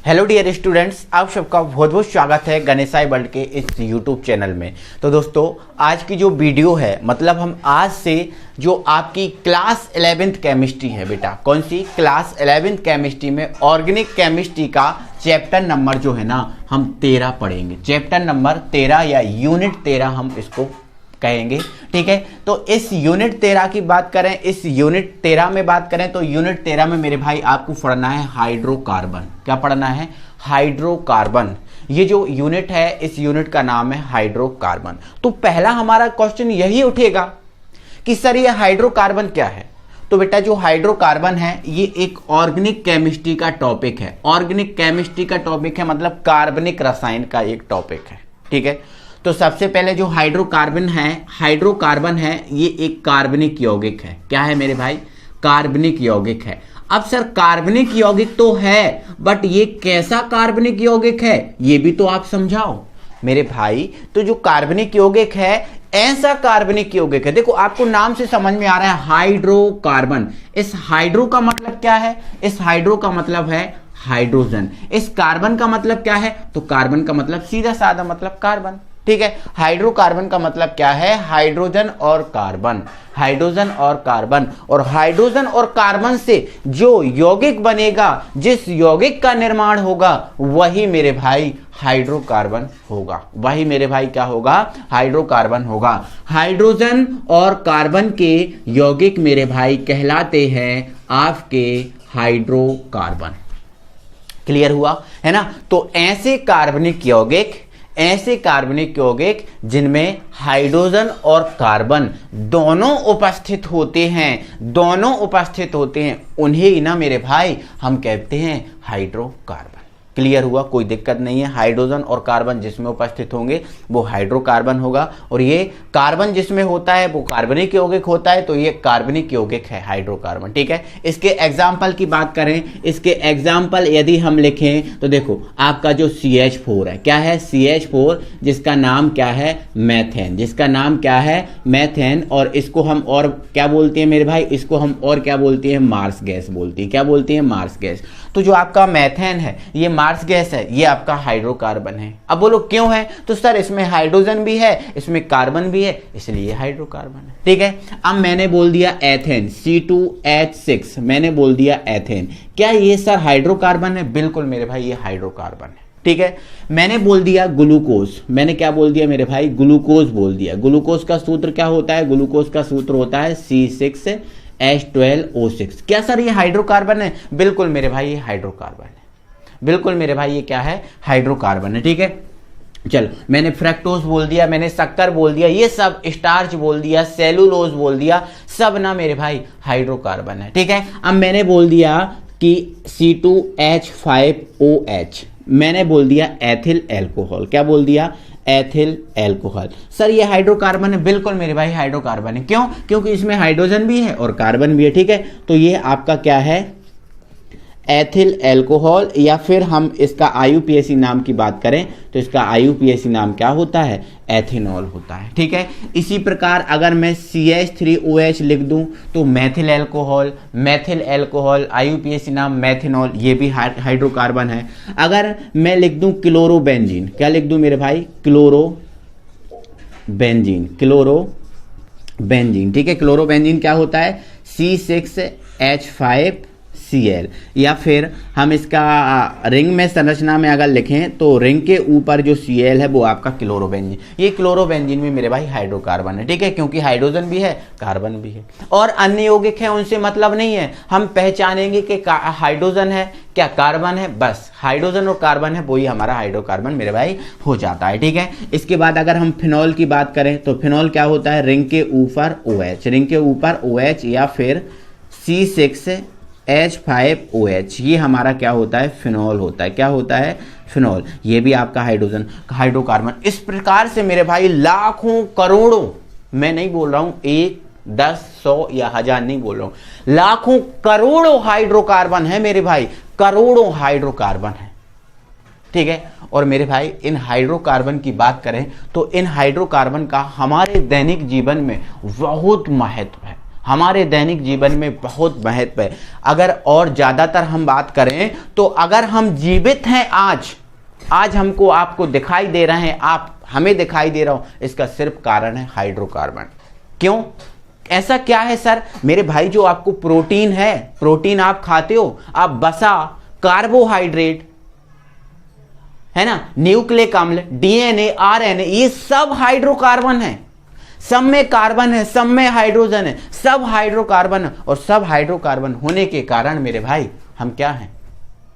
Hello dear students, आप सबका बहुत बहुत स्वागत है गणेशाई वर्ल्ड के इस यूट्यूब चैनल में। तो दोस्तों, आज की जो वीडियो है मतलब हम आज से जो आपकी क्लास 11th केमिस्ट्री है बेटा, कौन सी क्लास 11th केमिस्ट्री में ऑर्गेनिक केमिस्ट्री का चैप्टर नंबर जो है ना हम 13 पढ़ेंगे। चैप्टर नंबर 13 या यूनिट 13 हम इसको कहेंगे, ठीक है। तो इस यूनिट 13 की बात करें, इस यूनिट 13 में बात करें तो यूनिट 13 में मेरे भाई आपको पढ़ना है हाइड्रोकार्बन। क्या पढ़ना है? हाइड्रोकार्बन। ये जो यूनिट है इस यूनिट का नाम है हाइड्रोकार्बन। तो पहला हमारा क्वेश्चन यही उठेगा कि सर ये हाइड्रोकार्बन क्या है। तो बेटा जो हाइड्रोकार्बन है ये एक ऑर्गेनिक केमिस्ट्री का टॉपिक है। ऑर्गेनिक केमिस्ट्री का टॉपिक है मतलब कार्बनिक रसायन का एक टॉपिक है, ठीक है। तो सबसे पहले जो हाइड्रोकार्बन है ये एक कार्बनिक यौगिक है। क्या है मेरे भाई? कार्बनिक यौगिक है। अब सर कार्बनिक यौगिक तो है, बट ये कैसा कार्बनिक यौगिक है ये भी तो आप समझाओ मेरे भाई। तो जो कार्बनिक यौगिक है ऐसा कार्बनिक यौगिक है, देखो आपको नाम से समझ में आ रहा है हाइड्रोकार्बन। इस हाइड्रो का मतलब क्या है? इस हाइड्रो का मतलब है हाइड्रोजन। इस कार्बन का मतलब क्या है? तो कार्बन का मतलब सीधा साधा मतलब कार्बन, ठीक है। हाइड्रोकार्बन का मतलब क्या है? हाइड्रोजन और कार्बन। हाइड्रोजन और कार्बन, और हाइड्रोजन और कार्बन से जो यौगिक बनेगा, जिस यौगिक का निर्माण होगा वही मेरे भाई हाइड्रोकार्बन होगा। वही मेरे भाई क्या होगा? हाइड्रोकार्बन होगा। हाइड्रोजन और कार्बन के यौगिक मेरे भाई कहलाते हैं आपके हाइड्रोकार्बन। क्लियर हुआ है ना? तो ऐसे कार्बनिक यौगिक जिनमें हाइड्रोजन और कार्बन दोनों उपस्थित होते हैं, उन्हें ही ना मेरे भाई हम कहते हैं हाइड्रोकार्बन। क्लियर हुआ? कोई दिक्कत नहीं है। हाइड्रोजन और कार्बन जिसमें उपस्थित होंगे वो हाइड्रोकार्बन होगा, और ये कार्बन जिसमें होता है वो कार्बनिक यौगिक होता है, तो ये कार्बनिक यौगिक है हाइड्रोकार्बन, ठीक है। इसके एग्जाम्पल की बात करें, इसके एग्जाम्पल यदि हम लिखें तो देखो आपका जो CH4 है, क्या है? CH4, जिसका नाम क्या है? मैथेन। जिसका नाम क्या है? मैथेन। और इसको हम और क्या बोलते हैं मेरे भाई? इसको हम और क्या बोलते हैं? मार्स गैस बोलते हैं। क्या बोलते हैं? Marsh gas. तो जो आपका मैथेन है ये मार्स गैस है, ये आपका हाइड्रोकार्बन है। अब बोलो क्यों है? तो सर इसमें हाइड्रोजन भी है, इसमें कार्बन भी है, इसलिए हाइड्रोकार्बन है, ठीक है। अब मैंने बोल दिया एथेन, C2H6, मैंने बोल दिया एथेन। क्या ये सर हाइड्रोकार्बन है? बिल्कुल मेरे भाई ये हाइड्रोकार्बन है, ठीक है। मैंने बोल दिया ग्लूकोज, मैंने क्या बोल दिया मेरे भाई? ग्लूकोज बोल दिया। ग्लूकोज का सूत्र क्या होता है? ग्लूकोज का सूत्र होता है C6H12O6। क्या सर ये हाइड्रोकार्बन है? बिल्कुल मेरे भाई ये हाइड्रोकार्बन है। बिल्कुल मेरे भाई ये क्या है? हाइड्रोकार्बन है, ठीक है। चलो मैंने फ्रक्टोज बोल दिया, मैंने शक्कर बोल दिया, ये सब स्टार्च बोल दिया, सेलुलोज बोल दिया, सब ना मेरे भाई हाइड्रोकार्बन है, ठीक है। अब मैंने बोल दिया कि C2H5OH, मैंने बोल दिया एथिल एल्कोहल। क्या बोल दिया? Ethyl alcohol. सर ये हाइड्रोकार्बन है? बिल्कुल मेरे भाई हाइड्रोकार्बन है। क्यों? क्योंकि इसमें हाइड्रोजन भी है और कार्बन भी है, ठीक है। तो ये आपका क्या है? Ethyl alcohol. या फिर हम इसका IUPAC नाम की बात करें तो इसका IUPAC नाम क्या होता है? एथेनॉल होता है, ठीक है। इसी प्रकार अगर मैं CH3OH लिख दूं तो मेथिल एल्कोहल, IUPAC नाम मेथेनॉल, ये भी हाइड्रोकार्बन है। अगर मैं लिख दूं क्लोरोबेंजीन, क्या लिख दूं मेरे भाई? क्लोरोबेंजीन, ठीक है। क्लोरोबेंजीन क्या होता है? C6H5Cl। या फिर हम इसका रिंग में संरचना में अगर लिखें तो रिंग के ऊपर जो Cl है वो आपका क्लोरोबेंजीन। ये क्लोरोबेंजीन भी मेरे भाई हाइड्रोकार्बन है, ठीक है, क्योंकि हाइड्रोजन भी है कार्बन भी है। और अन्य यौगिक है उनसे मतलब नहीं है, हम पहचानेंगे कि हाइड्रोजन है क्या कार्बन है, बस हाइड्रोजन और कार्बन है वही हमारा हाइड्रोकार्बन मेरे भाई हो जाता है, ठीक है। इसके बाद अगर हम फिनॉल की बात करें तो फिनॉल क्या होता है? रिंग के ऊपर OH, या फिर C6H5OH, ये हमारा क्या होता है? फिनॉल होता है। क्या होता है? फिनॉल। ये भी आपका हाइड्रोकार्बन। इस प्रकार से मेरे भाई लाखों करोड़ों, मैं नहीं बोल रहा हूं 1, 10, 100 या 1000 नहीं बोल रहा हूं, लाखों करोड़ों हाइड्रोकार्बन है मेरे भाई, करोड़ों हाइड्रोकार्बन है, ठीक है। और मेरे भाई इन हाइड्रोकार्बन की बात करें तो इन हाइड्रोकार्बन का हमारे दैनिक जीवन में बहुत महत्व है। हमारे दैनिक जीवन में बहुत महत्व है। अगर और ज़्यादातर हम बात करें तो अगर हम जीवित हैं आज हमको आपको दिखाई दे रहे हैं, आप हमें दिखाई दे रहा हो, इसका सिर्फ कारण है हाइड्रोकार्बन। क्यों? ऐसा क्या है सर? मेरे भाई जो आपको प्रोटीन है, प्रोटीन आप खाते हो, आप वसा, कार्बोहाइड्रेट है ना, न्यूक्लिक अम्ल, डीएनए, आरएनए, ये सब हाइड्रोकार्बन है। सब में कार्बन है, सब में हाइड्रोजन है, सब हाइड्रोकार्बन है। और सब हाइड्रोकार्बन होने के कारण मेरे भाई हम क्या हैं?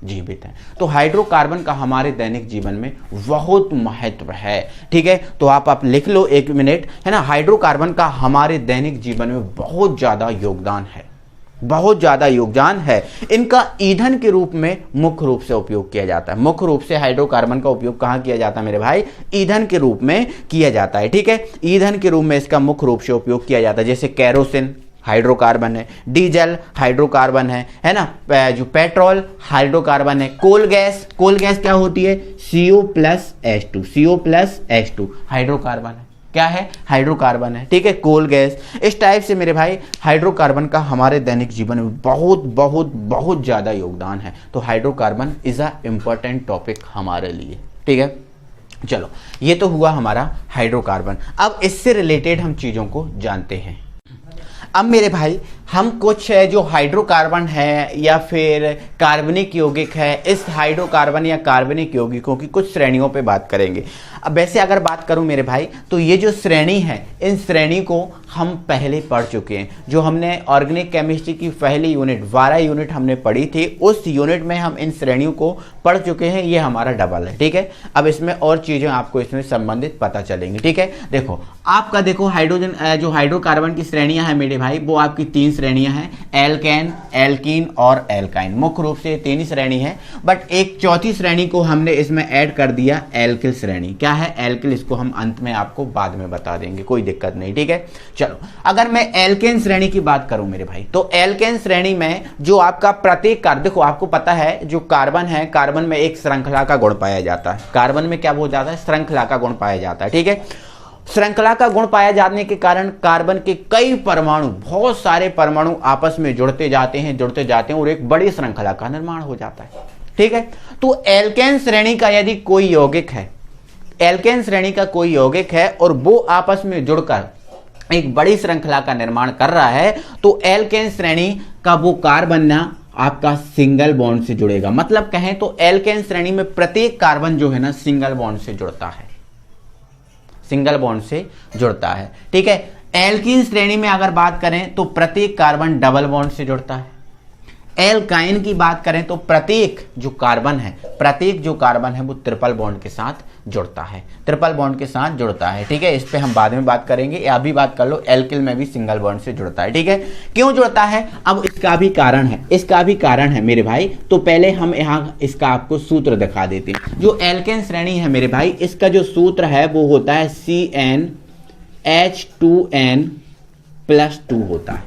जीवित हैं। तो हाइड्रोकार्बन का हमारे दैनिक जीवन में बहुत महत्व है। ठीक है, तो आप लिख लो 1 मिनट, है ना। हाइड्रोकार्बन का हमारे दैनिक जीवन में बहुत ज्यादा योगदान है, बहुत ज्यादा योगदान है। इनका ईंधन के रूप में मुख्य रूप से उपयोग किया जाता है। मुख्य रूप से हाइड्रोकार्बन का उपयोग कहाँ किया जाता है मेरे भाई? ईंधन के रूप में किया जाता है। ठीक है, ईंधन के रूप में इसका मुख्य रूप से उपयोग किया जाता है। जैसे केरोसिन हाइड्रोकार्बन है, डीजल हाइड्रोकार्बन है ना, जो पेट्रोल हाइड्रोकार्बन है, कोल गैस क्या होती है? CO+H2, CO+H2 हाइड्रोकार्बन है। क्या है? हाइड्रोकार्बन है। ठीक है, कोल गैस। इस टाइप से मेरे भाई हाइड्रोकार्बन का हमारे दैनिक जीवन में बहुत बहुत बहुत ज्यादा योगदान है। तो hydrocarbon is a important topic हमारे लिए। ठीक है, चलो ये तो हुआ हमारा हाइड्रोकार्बन। अब इससे रिलेटेड हम चीजों को जानते हैं। अब मेरे भाई हम कुछ जो हाइड्रोकार्बन है या फिर कार्बनिक यौगिक है, इस हाइड्रोकार्बन या कार्बनिक यौगिकों की कुछ श्रेणियों पे बात करेंगे। अब वैसे अगर बात करूं मेरे भाई तो ये जो श्रेणी है, इन श्रेणी को हम पहले पढ़ चुके हैं। जो हमने ऑर्गेनिक केमिस्ट्री की पहली यूनिट 12 यूनिट हमने पढ़ी थी, उस यूनिट में हम इन श्रेणियों को पढ़ चुके हैं। ये हमारा डबल है। ठीक है, अब इसमें और चीज़ें आपको इसमें संबंधित पता चलेंगी। ठीक है, देखो आपका देखो हाइड्रोजन जो हाइड्रोकार्बन की श्रेणियां हैं मेरे भाई, वो आपकी 3 श्रेणियां हैं, एल्केन, एल्कीन और एल्काइन। मुख्य रूप से 3 ही श्रेणी है, बट एक चौथी श्रेणी को हमने इसमें ऐड कर दिया, एल्किल श्रेणी। क्या है? एल्किल। इसको हम अंत में आपको बाद में बता देंगे, कोई दिक्कत नहीं। ठीक है, चलो अगर मैं एल्केन श्रेणी की बात करूं मेरे भाई, तो एल्केन श्रेणी में जो आपका प्रत्येक कार्बन, देखो आपको पता है जो कार्बन है, कार्बन में एक श्रृंखला का गुण पाया जाता है। कार्बन में क्या हो जाता है? श्रृंखला का गुण पाया जाता है। ठीक है, श्रृंखला का गुण पाया जाने के कारण कार्बन के कई परमाणु, बहुत सारे परमाणु आपस में जुड़ते जाते हैं और एक बड़ी श्रृंखला का निर्माण हो जाता है। ठीक है, तो एल्केन श्रेणी का यदि कोई यौगिक है, एल्केन श्रेणी का कोई यौगिक है और वो आपस में जुड़कर एक बड़ी श्रृंखला का निर्माण कर रहा है, तो एल्केन श्रेणी का वो कार्बन ना आपका सिंगल बॉन्ड से जुड़ेगा। मतलब कहें तो एल्केन श्रेणी में प्रत्येक कार्बन जो है ना सिंगल बॉन्ड से जुड़ता है, सिंगल बॉन्ड से जुड़ता है। ठीक है, एल्कीन श्रेणी में अगर बात करें तो प्रत्येक कार्बन डबल बॉन्ड से जुड़ता है। एल्काइन की बात करें तो प्रत्येक जो कार्बन है वो ट्रिपल बॉन्ड के साथ जुड़ता है, ट्रिपल बॉन्ड के साथ जुड़ता है। ठीक है, इस पे हम बाद में बात करेंगे, या अभी बात कर लो, एल्किल में भी सिंगल बॉन्ड से जुड़ता है। ठीक है, क्यों जुड़ता है? अब इसका भी कारण है मेरे भाई। तो पहले हम यहाँ इसका आपको सूत्र दिखा देते हैं। जो एल्केन श्रेणी है मेरे भाई, इसका जो सूत्र है वो होता है CnH2n+2 होता है,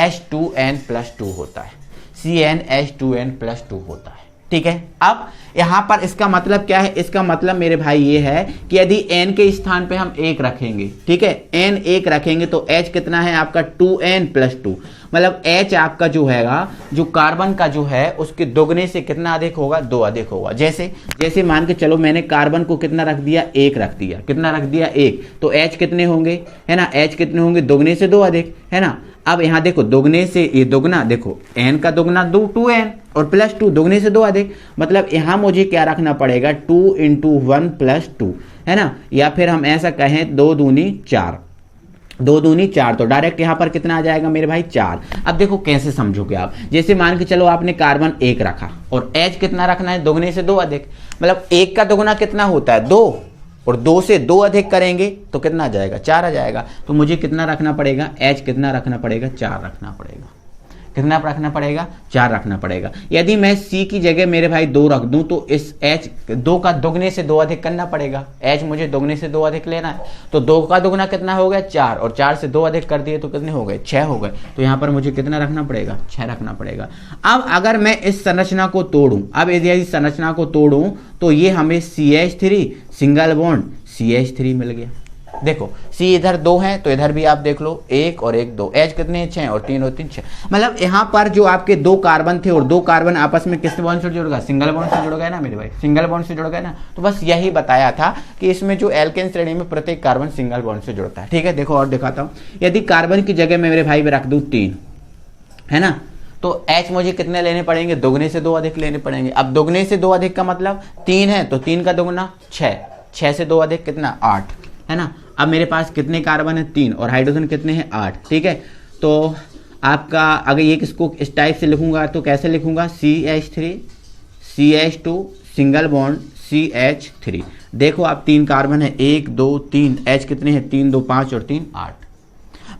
H2n+2 होता है, CnH2n+2 होता है। ठीक है, अब यहां पर इसका मतलब क्या है? इसका मतलब मेरे भाई ये है कि यदि n के स्थान पे हम 1 रखेंगे, ठीक है, n 1 रखेंगे तो H कितना है आपका? 2n+2। मतलब H आपका जो हैगा, जो कार्बन का जो है उसके दोगुने से कितना अधिक होगा? 2 अधिक होगा। जैसे मान के चलो मैंने कार्बन को कितना रख दिया? 1 रख दिया। कितना रख दिया? 1। तो H कितने होंगे? है ना, H कितने होंगे? दोगुने से 2 अधिक, है ना। अब यहां देखो दोगुने से ये दोगुना, देखो n का दोगुना 2n और +2 दोगुने से 2 अधिक, मतलब यहां मुझे क्या रखना पड़ेगा? 2 × 1 + 2, है ना। या फिर हम ऐसा कहें 2 दूनी 4, 2 दूनी 4, तो डायरेक्ट यहां पर कितना आ जाएगा मेरे भाई? 4। अब देखो कैसे समझोगे आप। जैसे मान के चलो आपने कार्बन 1 रखा और H कितना रखना है? दोगुने से 2 अधिक, मतलब 1 का दोगुना कितना होता है? 2, और 2 से 2 अधिक करेंगे तो कितना आ जाएगा? 4 आ जाएगा। तो मुझे कितना रखना पड़ेगा? H कितना रखना पड़ेगा? 4 रखना पड़ेगा। कितना रखना पड़ेगा? 4 रखना पड़ेगा। यदि मैं C की जगह मेरे भाई 2 रख दूं तो इस H 2 का दोगुने से 2 अधिक करना पड़ेगा। H मुझे दोगुने से 2 अधिक लेना है, तो 2 का दोगुना कितना हो गया? 4, और 4 से 2 अधिक कर दिए तो कितने हो गए? 6 हो गए। तो यहाँ पर मुझे कितना रखना पड़ेगा? 6 रखना पड़ेगा। अब अगर मैं इस संरचना को तोड़ूं, अब यदि संरचना को तोड़ूं तो ये हमें CH3 सिंगल बॉन्ड CH3 मिल गया। देखो C इधर 2 है तो इधर भी आप देख लो 1 और 1 2, H कितने हैं 6 और 3 और 3 6। मतलब यहाँ पर जो आपके 2 कार्बन थे और 2 कार्बन आपस में किस बॉन्ड से जुड़ गया, सिंगल बॉन्ड से जुड़ गया ना मेरे भाई, सिंगल बॉन्ड से जुड़ गया ना। तो बस यही बताया था कि इसमें जो एल्केन श्रेणी में प्रत्येक कार्बन सिंगल बॉन्ड से जुड़ता है। ठीक है, देखो और दिखाता हूँ। यदि कार्बन की जगह में मेरे भाई में रख दूँ 3, है ना, तो H मुझे कितने लेने पड़ेंगे, दोगुने से 2 अधिक लेने पड़ेंगे। अब दोगुने से 2 अधिक का मतलब 3 है तो 3 का दोगुना 6, 6 से 2 अधिक कितना 8, है ना। अब मेरे पास कितने कार्बन है 3 और हाइड्रोजन कितने हैं 8। ठीक है, तो आपका अगर ये किसको इस टाइप से लिखूंगा तो कैसे लिखूंगा, CH3 CH2 single bond CH3। देखो आप 3 कार्बन है 1 2 3, H कितने हैं 3 2 5 और 3 8।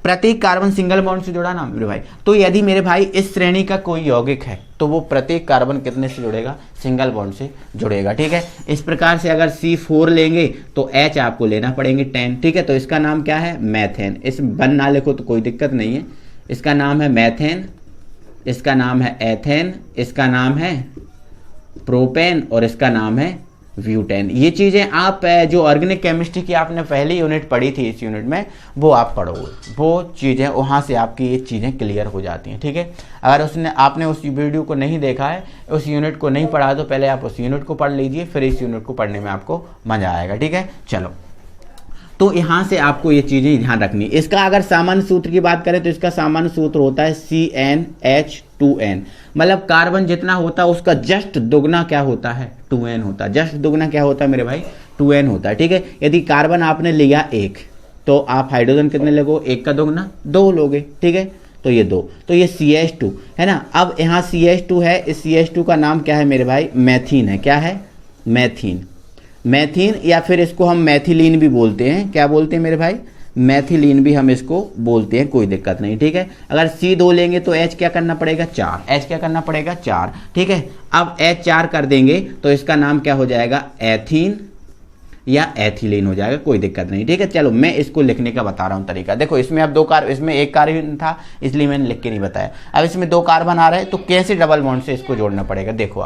प्रत्येक कार्बन सिंगल बॉन्ड से जुड़ा ना मेरे भाई। तो यदि मेरे भाई इस श्रेणी का कोई यौगिक है तो वो प्रत्येक कार्बन कितने से जुड़ेगा, सिंगल बॉन्ड से जुड़ेगा। ठीक है, इस प्रकार से अगर C4 लेंगे तो H आपको लेना पड़ेंगे 10। ठीक है, तो इसका नाम क्या है, मैथेन। इस बन ना लिखो तो कोई दिक्कत नहीं है। इसका नाम है मैथेन, इसका नाम है एथेन, इसका नाम है प्रोपेन और इसका नाम है ब्यूटेन। ये चीज़ें आप जो ऑर्गेनिक केमिस्ट्री की आपने पहली यूनिट पढ़ी थी, इस यूनिट में वो आप पढ़ोगे, वो चीज़ें वहाँ से आपकी ये चीज़ें क्लियर हो जाती हैं। ठीक है, अगर आपने उस वीडियो को नहीं देखा है, उस यूनिट को नहीं पढ़ा, तो पहले आप उस यूनिट को पढ़ लीजिए, फिर इस यूनिट को पढ़ने में आपको मज़ा आएगा। ठीक है, चलो, तो यहाँ से आपको ये चीज़ें ध्यान रखनी। इसका अगर सामान्य सूत्र की बात करें तो इसका सामान्य सूत्र होता है CnH2n। मतलब कार्बन जितना होता है उसका जस्ट दुगना क्या होता है, 2n होता है। जस्ट दुगना क्या होता है मेरे भाई, 2n होता है। ठीक है, यदि कार्बन आपने लिया 1 तो आप हाइड्रोजन कितने लोगे, 1 का दुगना 2 लोगे। ठीक है, तो ये 2, तो ये CH2 है ना। अब यहाँ CH2 है, इस CH2 का नाम क्या है मेरे भाई, मैथीन है। क्या है, मैथीन। मैथीन या फिर इसको हम मैथिलीन भी बोलते हैं। क्या बोलते हैं मेरे भाई, मैथिलीन भी हम इसको बोलते हैं, कोई दिक्कत नहीं। ठीक है, अगर C2 लेंगे तो H क्या करना पड़ेगा 4, H क्या करना पड़ेगा 4। ठीक है, अब H 4 कर देंगे तो इसका नाम क्या हो जाएगा, एथीन या एथिलीन हो जाएगा, कोई दिक्कत नहीं। ठीक है, चलो मैं इसको लिखने का बता रहा हूँ तरीका। देखो इसमें अब इसमें 1 कार्बन था इसलिए मैंने लिख के नहीं बताया। अब इसमें 2 कार्बन आ रहे हैं तो कैसे डबल बॉन्ड से इसको जोड़ना पड़ेगा। देखो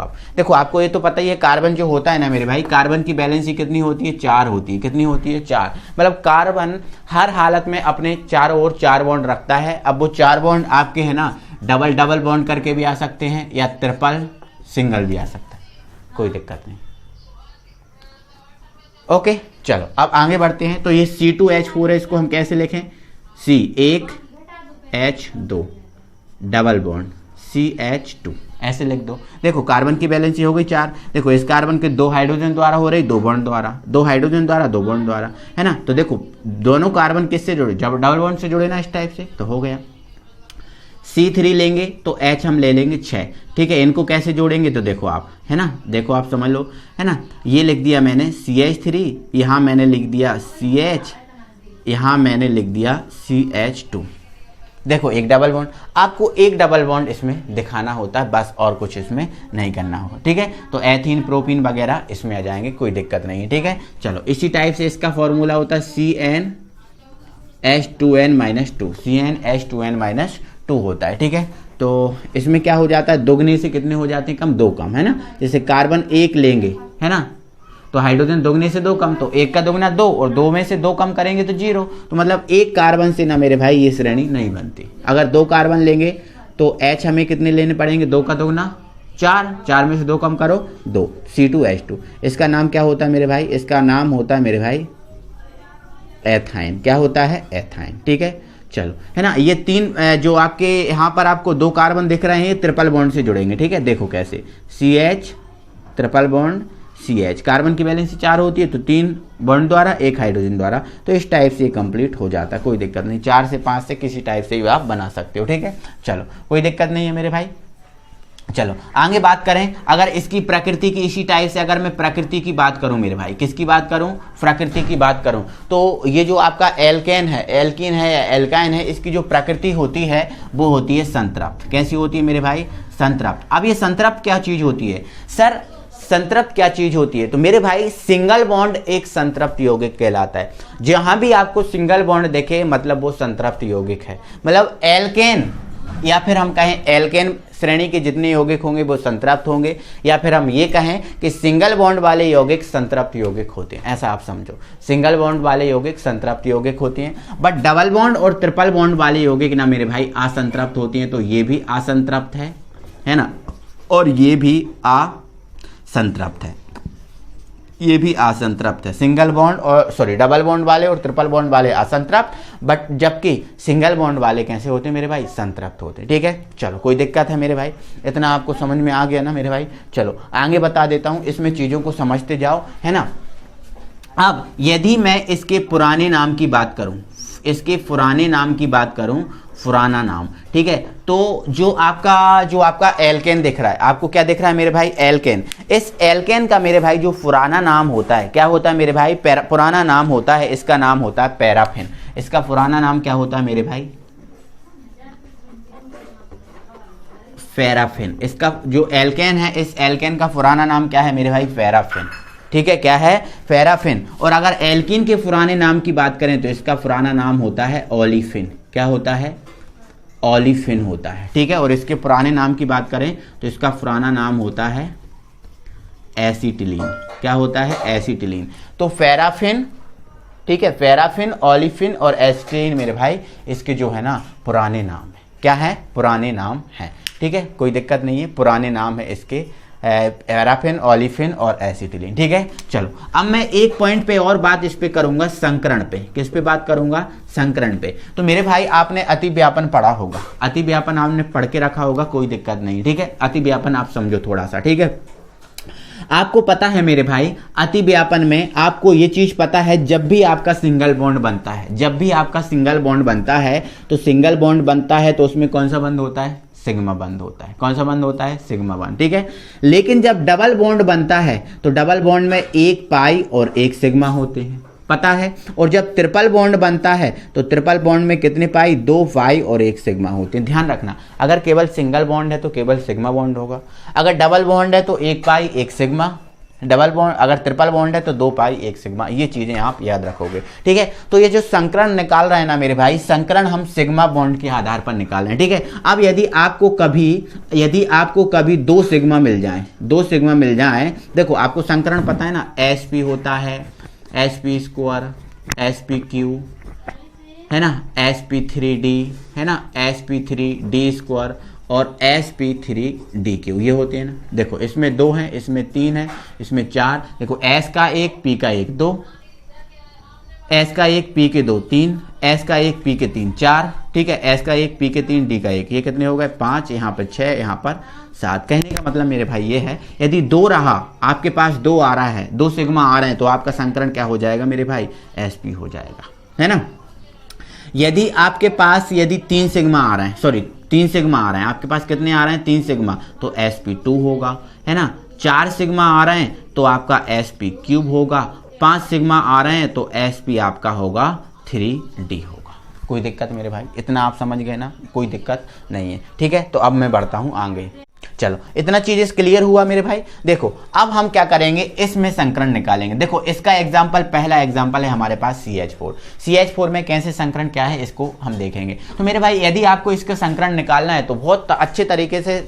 आपको ये तो पता ही है, कार्बन जो होता है ना मेरे भाई, कार्बन की बैलेंसी कितनी होती है, 4 होती है। कितनी होती है, 4। मतलब कार्बन हर हालत में अपने चारों ओर 4 बॉन्ड रखता है। अब वो 4 बॉन्ड आपके है ना डबल बॉन्ड करके भी आ सकते हैं या ट्रिपल सिंगल भी आ सकता है, कोई दिक्कत नहीं। ओके, चलो अब आगे बढ़ते हैं। तो ये C2H4 है, इसको हम कैसे लिखें, C1H2 डबल बॉन्ड CH2 ऐसे लिख दो। देखो कार्बन की बैलेंसी हो गई 4। देखो इस कार्बन के 2 हाइड्रोजन द्वारा हो रही, 2 बॉन्ड द्वारा, 2 हाइड्रोजन द्वारा 2 बॉन्ड द्वारा, है ना। तो देखो दोनों कार्बन किससे जुड़े, जब डबल बॉन्ड से जुड़े ना इस टाइप से, तो हो गया। C3 लेंगे तो H हम ले लेंगे 6। ठीक है, इनको कैसे जोड़ेंगे तो देखो आप, है ना, देखो आप समझ लो, है ना। ये लिख दिया मैंने CH3, यहाँ मैंने लिख दिया CH, यहाँ मैंने लिख दिया CH2। देखो एक डबल बॉन्ड, आपको एक डबल बॉन्ड इसमें दिखाना होता है बस, और कुछ इसमें नहीं करना होगा। ठीक है, तो एथीन प्रोपीन वगैरह इसमें आ जाएंगे, कोई दिक्कत नहीं है। ठीक है, चलो इसी टाइप से इसका फॉर्मूला होता है CnH2n-2, CnH2n-2 होता है। ठीक है, तो इसमें क्या हो जाता है, दोगुने से कितने हो जाते हैं, कम, 2 कम, है ना। जैसे कार्बन 1 लेंगे, है ना, तो हाइड्रोजन दोगुने से 2 कम, तो 1 का दोगुना 2 और 2 में से 2 कम करेंगे तो 0। तो मतलब 1 कार्बन से ना मेरे भाई ये श्रेणी नहीं बनती। अगर 2 कार्बन लेंगे तो H हमें कितने लेने पड़ेंगे, 2 का दोगुना 4, 4 में से 2 कम करो 2, C2H2। इसका नाम क्या होता है मेरे भाई, इसका नाम होता है मेरे भाई एथाइन। क्या होता है, एथाइन। ठीक है, चलो, है ना। ये 3 जो आपके यहाँ पर आपको 2 कार्बन दिख रहे हैं ट्रिपल बॉन्ड से जुड़ेंगे। ठीक है, देखो कैसे, CH triple bond CH, carbon की बैलेंसी 4 होती है तो 3 बॉन्ड द्वारा 1 हाइड्रोजन द्वारा, तो इस टाइप से कंप्लीट हो जाता है, कोई दिक्कत नहीं। 4 से 5 से किसी टाइप से भी आप बना सकते हो। ठीक है, चलो कोई दिक्कत नहीं है मेरे भाई। चलो आगे बात करें, अगर इसकी प्रकृति की इसी टाइप से, अगर मैं प्रकृति की बात करूं मेरे भाई, किसकी बात करूं, प्रकृति की बात करूं, तो ये जो आपका एल्केन है, एल्कीन है या एल्काइन है, इसकी जो प्रकृति होती है वो होती है संतृप्त। कैसी होती है मेरे भाई, संतृप्त। अब ये संतृप्त क्या चीज होती है सर, संतृप्त क्या चीज होती है, तो मेरे भाई सिंगल बॉन्ड एक संतृप्त यौगिक कहलाता है। जहां भी आपको सिंगल बॉन्ड देखे मतलब वो संतृप्त यौगिक है। मतलब एल्केन या फिर हम कहें एल्केन श्रेणी के जितने यौगिक होंगे वो संतृप्त होंगे, या फिर हम ये कहें कि सिंगल बॉन्ड वाले यौगिक संतृप्त यौगिक होते हैं, ऐसा आप समझो। सिंगल बॉन्ड वाले यौगिक संतृप्त यौगिक होते हैं, बट डबल बॉन्ड और ट्रिपल बॉन्ड वाले यौगिक ना मेरे भाई असंतृप्त होती हैं। तो ये भी असंतृप्त है ना, और ये भी असंतृप्त है, ये भी असंतृप्त है। सिंगल बॉन्ड और डबल बॉन्ड वाले और ट्रिपल बॉन्ड वाले असंतृप्त, बट जबकि सिंगल बॉन्ड वाले कैसे होते हैं मेरे भाई, संतृप्त होते हैं। ठीक है, चलो कोई दिक्कत है मेरे भाई, इतना आपको समझ में आ गया ना मेरे भाई। चलो आगे बता देता हूं, इसमें चीजों को समझते जाओ, है ना। अब यदि मैं इसके पुराने नाम की बात करूं, इसके पुराने नाम की बात करूं, पुराना नाम, ठीक है, तो जो आपका एल्केन दिख रहा है, आपको क्या दिख रहा है मेरे भाई, एल्केन। इस एल्केन का मेरे भाई जो पुराना नाम होता है, क्या होता है मेरे भाई, पुराना नाम होता है, इसका नाम होता है पैराफिन। इसका पुराना नाम क्या होता है मेरे भाई, पैराफिन। इसका जो एल्केन है, इस एल्केन का पुराना नाम क्या है मेरे भाई, पैराफिन। ठीक है, क्या है, पैराफिन। और अगर एल्कीन के पुराने नाम की बात करें तो इसका पुराना नाम होता है ओलिफिन। क्या होता है, ओलिफिन होता है। ठीक है, और इसके पुराने नाम की बात करें तो इसका पुराना नाम होता है एसिटिलीन। क्या होता है, एसिटिलीन। तो पैराफिन, ठीक है, पैराफिन, ओलिफिन और एसिटिलीन मेरे भाई इसके जो है ना पुराने नाम है। क्या है, पुराने नाम है। ठीक है, कोई दिक्कत नहीं है, पुराने नाम है इसके पैराफिन, ओलिफिन और एसिटिलीन। ठीक है, चलो अब मैं एक पॉइंट पे और बात इस पे करूंगा, संकरण पे। किस पे बात करूंगा, संकरण पे। तो मेरे भाई आपने अतिव्यापन पढ़ा होगा, अतिव्यापन आपने पढ़ के रखा होगा, कोई दिक्कत नहीं। ठीक है, अतिव्यापन आप समझो थोड़ा सा। ठीक है, आपको पता है मेरे भाई, अतिव्यापन में आपको ये चीज पता है, जब भी आपका सिंगल बॉन्ड बनता है, जब भी आपका सिंगल बॉन्ड बनता है, तो सिंगल बॉन्ड बनता है तो उसमें कौन सा बंध होता है, सिग्मा बंध होता है। कौन सा बंध होता है, सिग्मा बंध। ठीक है, लेकिन जब डबल बॉन्ड बनता है तो डबल बॉन्ड में एक पाई और एक सिग्मा होते हैं, पता है। और जब ट्रिपल बॉन्ड बनता है तो ट्रिपल बॉन्ड में कितने पाई, दो पाई और एक सिग्मा होते हैं। ध्यान रखना, अगर केवल सिंगल बॉन्ड है तो केवल सिग्मा बॉन्ड होगा, अगर डबल बॉन्ड है तो एक पाई एक सिग्मा, डबल बॉन्ड अगर ट्रिपल बॉन्ड है तो दो पाई एक सिग्मा। ये चीजें आप याद रखोगे। ठीक है, तो ये जो संकरण निकाल रहे हैं ना मेरे भाई, संकरण हम सिग्मा बॉन्ड के आधार पर निकाल रहे हैं। ठीक है, अब यदि आपको कभी दो सिग्मा मिल जाए, दो सिग्मा मिल जाए, देखो आपको संकरण पता है ना, sp होता है sp स्क्वायर, spq है ना, sp3d है ना, sp3d स्क्वायर और sp3dq, ये होते हैं ना। देखो इसमें दो हैं, इसमें तीन है, इसमें चार। देखो s का एक, p का एक, दो, s का एक, p के दो, तीन, s का एक, p के तीन, चार। ठीक है, s का एक, p के तीन, d का एक, ये कितने हो गए, पांच, यहाँ पर छह, यहाँ पर सात। कहने का मतलब मेरे भाई ये है, यदि दो रहा, आपके पास दो आ रहा है, दो सिग्मा आ रहे हैं, तो आपका संकरण क्या हो जाएगा मेरे भाई, sp हो जाएगा, है ना। यदि आपके पास तीन सिग्मा आ रहे हैं, तीन सिग्मा आ रहे हैं, आपके पास कितने आ रहे हैं, तीन सिग्मा, तो sp2 होगा, है ना। चार सिग्मा आ रहे हैं तो आपका sp क्यूब होगा, पांच सिग्मा आ रहे हैं तो sp आपका होगा 3d होगा। कोई दिक्कत मेरे भाई, इतना आप समझ गए ना, कोई दिक्कत नहीं है। ठीक है, तो अब मैं बढ़ता हूं आगे। चलो इतना चीज क्लियर हुआ मेरे भाई। देखो अब हम क्या करेंगे, इसमें संकरण निकालेंगे। देखो इसका एग्जांपल, पहला एग्जांपल है हमारे पास CH4। CH4 में कैसे संकरण क्या है इसको हम देखेंगे। तो मेरे भाई यदि आपको इसका संकरण निकालना है तो बहुत अच्छे तरीके से,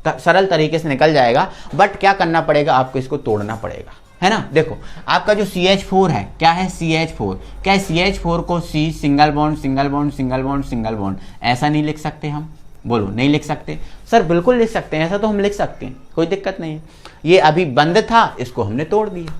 सरल तरीके से निकल जाएगा, बट क्या करना पड़ेगा, आपको इसको तोड़ना पड़ेगा, है ना। देखो आपका जो CH4 है, क्या है CH4, क्या है CH4 को C single bond single bond single bond single bond ऐसा नहीं लिख सकते हम, बोलो नहीं लिख सकते सर, बिल्कुल लिख सकते हैं, ऐसा तो हम लिख सकते हैं, कोई दिक्कत नहीं है। ये अभी बंद था, इसको हमने तोड़ दिया,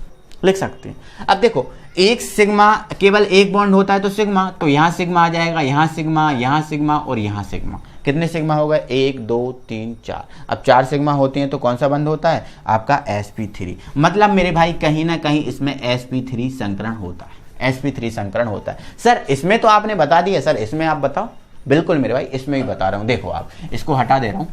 लिख सकते हैं। अब देखो एक सिग्मा, केवल एक बॉन्ड होता है तो सिग्मा, तो यहाँ सिग्मा आ जाएगा, यहाँ सिग्मा, यहाँ सिग्मा और यहाँ सिग्मा। कितने सिग्मा हो गए, एक, दो, तीन, चार। अब चार सिग्मा होते हैं तो कौन सा बंद होता है, आपका sp3। मतलब मेरे भाई कहीं ना कहीं इसमें sp3 संकरण होता है, sp3 संकरण होता है। सर इसमें तो आपने बता दिया, सर इसमें आप बताओ। बिल्कुल मेरे भाई, इसमें भी बता रहा हूँ। देखो आप इसको हटा दे रहा हूँ,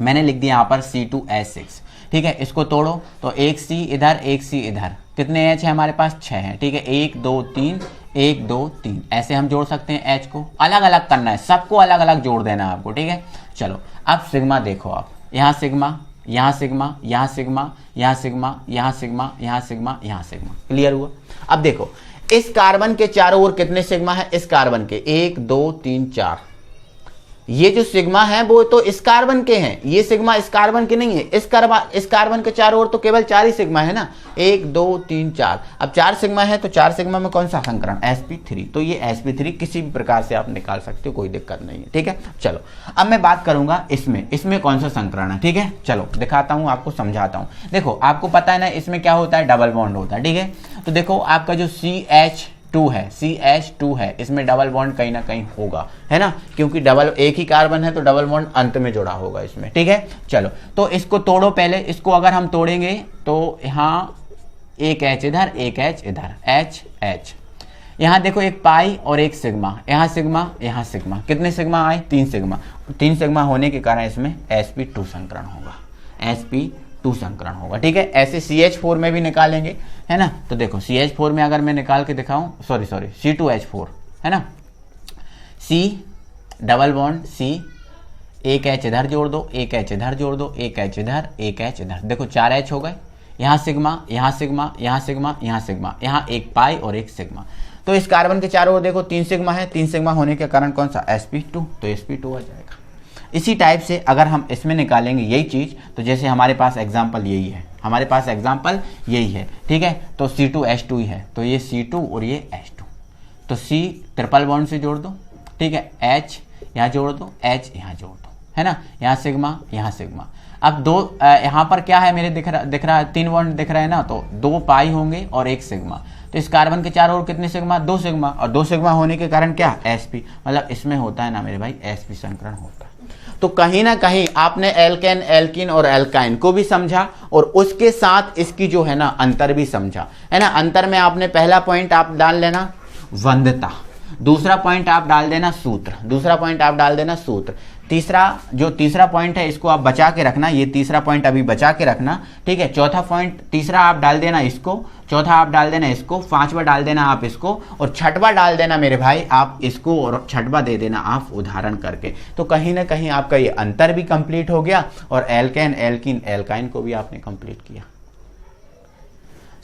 मैंने लिख दिया यहाँ पर C2H6। ठीक है, इसको तोड़ो तो एक C इधर, एक C इधर, कितने H है हमारे पास, 6 है। ठीक है, 1 2 3, 1 2 3, ऐसे हम जोड़ सकते हैं। H को अलग अलग करना है, सबको अलग अलग जोड़ देना है आपको। ठीक है, चलो अब सिग्मा देखो आप, यहाँ सिग्मा, यहाँ सिग्मा, यहाँ सिग्मा, यहाँ सिग्मा, यहाँ सिग्मा, यहाँ सिग्मा, यहाँ सिग्मा। क्लियर हुआ। अब देखो इस कार्बन के चारों ओर कितने सिग्मा है, इस कार्बन के 1 2 3 4, ये जो सिग्मा है वो तो इस कार्बन के हैं, ये सिग्मा इस कार्बन के नहीं है। इस कार्बन के चारों ओर तो केवल 4 ही सिग्मा है ना, 1 2 3 4। अब 4 सिग्मा है तो 4 सिग्मा में कौन सा संकरण, sp3। तो ये sp3 किसी भी प्रकार से आप निकाल सकते हो, कोई दिक्कत नहीं है, ठीक है। चलो अब मैं बात करूंगा इसमें कौन सा संकरण है, ठीक है। चलो दिखाता हूं, आपको समझाता हूं। देखो आपको पता है ना इसमें क्या होता है, डबल बॉन्ड होता है, ठीक है। तो देखो आपका जो CH2 है, इसमें डबल बॉन्ड कहीं ना कहीं होगा, है ना, क्योंकि एक ही कार्बन है तो डबल बॉन्ड अंत में जुड़ा होगा इसमें, ठीक है। चलो तो इसको तोड़ो पहले, इसको अगर हम तोड़ेंगे तो यहाँ एक H इधर, एक H इधर, H। यहाँ देखो एक पाई और एक सिग्मा, यहाँ सिग्मा, कितने सिग्मा आए, 3 सिग्मा। 3 सिग्मा होने के कारण इसमें sp2 संकरण होगा, sp2 संकरण होगा, ठीक है। ऐसे CH4 में भी निकालेंगे, है ना। तो देखो CH4 में अगर मैं निकाल के दिखाऊं, सॉरी C2H4, है ना, C डबल बॉन्ड C, एक H इधर जोड़ दो, एक H इधर जोड़ दो, एक H इधर, एक H इधर, देखो 4 H हो गए। यहाँ सिग्मा, यहाँ एक पाई और एक सिग्मा। तो इस कार्बन के चारों ओर देखो 3 सिग्मा है, 3 सिग्मा होने के कारण कौन सा, sp2, तो sp2 आ जाएगा। इसी टाइप से अगर हम इसमें निकालेंगे यही चीज, तो जैसे हमारे पास एग्जाम्पल यही है, ठीक है। तो C2H2 ही है, तो ये C2 और ये H2, तो C ट्रिपल बॉन्ड से जोड़ दो, ठीक है, H यहाँ जोड़ दो, H यहाँ जोड़ दो, है ना। यहाँ सिग्मा। अब दो यहाँ पर क्या है मेरे दिख रहा है 3 बॉन्ड दिख रहा है ना, तो 2 पाई होंगे और एक सिग्मा। तो इस कार्बन के चारों ओर कितने सिग्मा, 2 सिग्मा, और 2 सिग्मा होने के कारण क्या, sp, मतलब इसमें होता है ना मेरे भाई sp संकरण होता है। तो कहीं ना कहीं आपने एल्केन, एल्कीन और एल्काइन को भी समझा और उसके साथ इसकी जो है ना अंतर भी समझा, है ना। अंतर में आपने पहला पॉइंट आप डाल लेना वंध्यता, दूसरा पॉइंट आप डाल देना सूत्र, तीसरा पॉइंट है इसको आप बचा के रखना, ये तीसरा पॉइंट अभी बचा के रखना, ठीक है। चौथा पॉइंट, तीसरा आप डाल देना इसको, चौथा आप डाल देना इसको, 5वां डाल देना आप इसको, और 6वां डाल देना मेरे भाई आप इसको, और 6वां दे देना आप उदाहरण करके। तो कहीं ना कहीं आपका ये अंतर भी कंप्लीट हो गया और एल्केन, एल्कीन, एल्काइन को भी आपने कंप्लीट किया।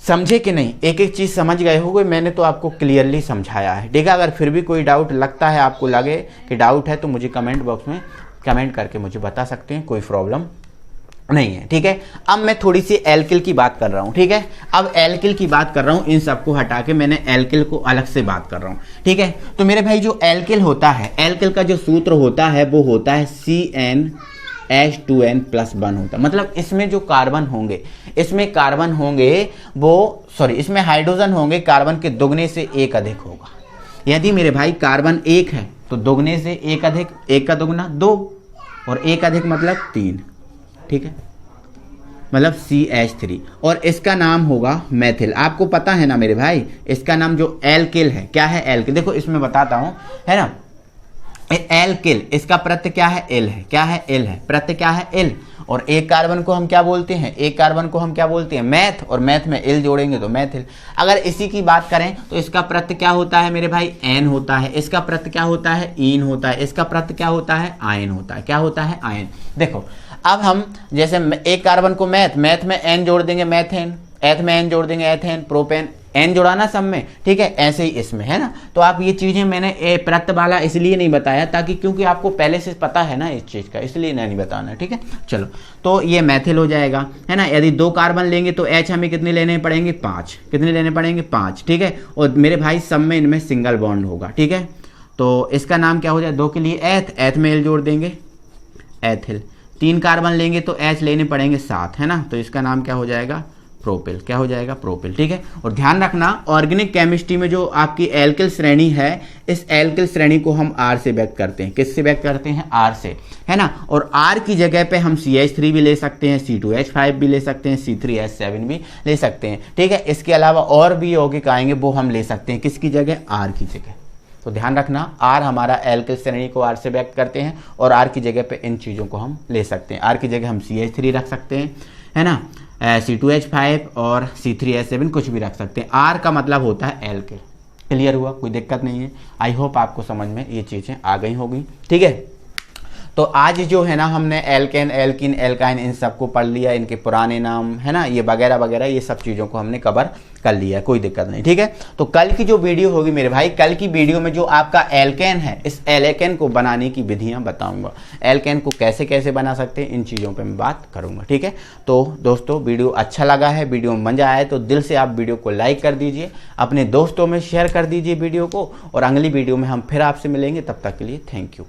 समझे कि नहीं, एक एक चीज समझ गए होगे, मैंने तो आपको क्लियरली समझाया है, ठीक है। अगर फिर भी कोई डाउट लगता है, आपको लगे कि डाउट है, तो मुझे कमेंट बॉक्स में कमेंट करके मुझे बता सकते हैं, कोई प्रॉब्लम नहीं है, ठीक है। अब मैं थोड़ी सी एल्किल की बात कर रहा हूं, ठीक है। अब एल्किल की बात कर रहा हूं, इन सबको हटा के मैंने एल्किल को अलग से बात कर रहा हूं, ठीक है। तो मेरे भाई जो एल्किल होता है, एल्किल का जो सूत्र होता है वो होता है CnH2n+1 होता है। मतलब इसमें जो कार्बन होंगे, इसमें हाइड्रोजन होंगे कार्बन के दुगने से एक अधिक होगा। यदि मेरे भाई कार्बन 1 है तो दुगने से एक अधिक, 1 का दुगना 2 और 1 अधिक मतलब 3, ठीक है, मतलब CH3, और इसका नाम होगा मैथिल। आपको पता है ना मेरे भाई, इसका नाम जो एल्किल है, क्या है एल्किल, देखो इसमें बताता हूं, है ना। एल्किल, इसका प्रत्यय क्या है, एल है, क्या है, एल है, प्रत्यय क्या है, एल। और एक कार्बन को हम क्या बोलते हैं, मैथ, और मैथ में एल जोड़ेंगे तो मैथिल। अगर इसी की बात करें तो इसका प्रत्यय क्या होता है मेरे भाई, एन होता है, इसका प्रत्यय क्या होता है, ईन होता है, इसका प्रत्यय क्या होता है, आयन होता है, क्या होता है, आयन। देखो अब हम जैसे एक कार्बन को मैथ में एन जोड़ देंगे मैथेन, एथ में एन जोड़ देंगे एथेन, प्रोपेन, एन जोड़ाना सब में, ठीक है। ऐसे ही इसमें, है ना। तो आप ये चीजें मैंने प्रत्यय वाला इसलिए नहीं बताया ताकि, क्योंकि आपको पहले से पता है ना इस चीज का, इसलिए नहीं बताना, ठीक है। चलो तो ये मैथिल हो जाएगा, है ना। यदि 2 कार्बन लेंगे तो H हमें कितने लेने पड़ेंगे, 5, कितने लेने पड़ेंगे, 5, ठीक है। और मेरे भाई सब में इनमें सिंगल बॉन्ड होगा, ठीक है। तो इसका नाम क्या हो जाए, 2 के लिए एथ में एल जोड़ देंगे, एथिल। 3 कार्बन लेंगे तो H लेने पड़ेंगे 7, है ना। तो इसका नाम क्या हो जाएगा, प्रोपिल, क्या हो जाएगा, प्रोपिल, ठीक है। और ध्यान रखना ऑर्गेनिक केमिस्ट्री में जो आपकी एल्किल श्रेणी है, इस एल्किल श्रेणी को हम R से व्यक्त करते हैं, किससे व्यक्त करते हैं, R से, है ना। और R की जगह पे हम CH3 भी ले सकते हैं, C2H5 भी ले सकते हैं, C3H7 भी ले सकते हैं, ठीक है। इसके अलावा और भी यौगिक आएंगे वो हम ले सकते हैं, किसकी जगह, R की जगह। तो ध्यान रखना, R हमारा एल्किल श्रेणी को R से व्यक्त करते हैं और R की जगह पे इन चीज़ों को हम ले सकते हैं। R की जगह हम CH3 रख सकते हैं, है ना, C2H5 और C3H7 कुछ भी रख सकते हैं। R का मतलब होता है एल्किल। क्लियर हुआ, कोई दिक्कत नहीं है। आई होप आपको समझ में ये चीज़ें आ गई होगी, ठीक है। तो आज जो है ना हमने एल्केन, एल्किन, एल्काइन इन सबको पढ़ लिया, इनके पुराने नाम है ना, ये वगैरह वगैरह, ये सब चीज़ों को हमने कवर कर लिया, कोई दिक्कत नहीं, ठीक है। तो कल की जो वीडियो होगी मेरे भाई, कल की वीडियो में जो आपका एल्केन है, इस एल्केन को बनाने की विधियां बताऊंगा, एल्केन को कैसे कैसे बना सकते हैं, इन चीज़ों पे मैं बात करूंगा, ठीक है। तो दोस्तों वीडियो अच्छा लगा है, वीडियो में मजा आया तो दिल से आप वीडियो को लाइक कर दीजिए, अपने दोस्तों में शेयर कर दीजिए वीडियो को, और अगली वीडियो में हम फिर आपसे मिलेंगे, तब तक के लिए थैंक यू।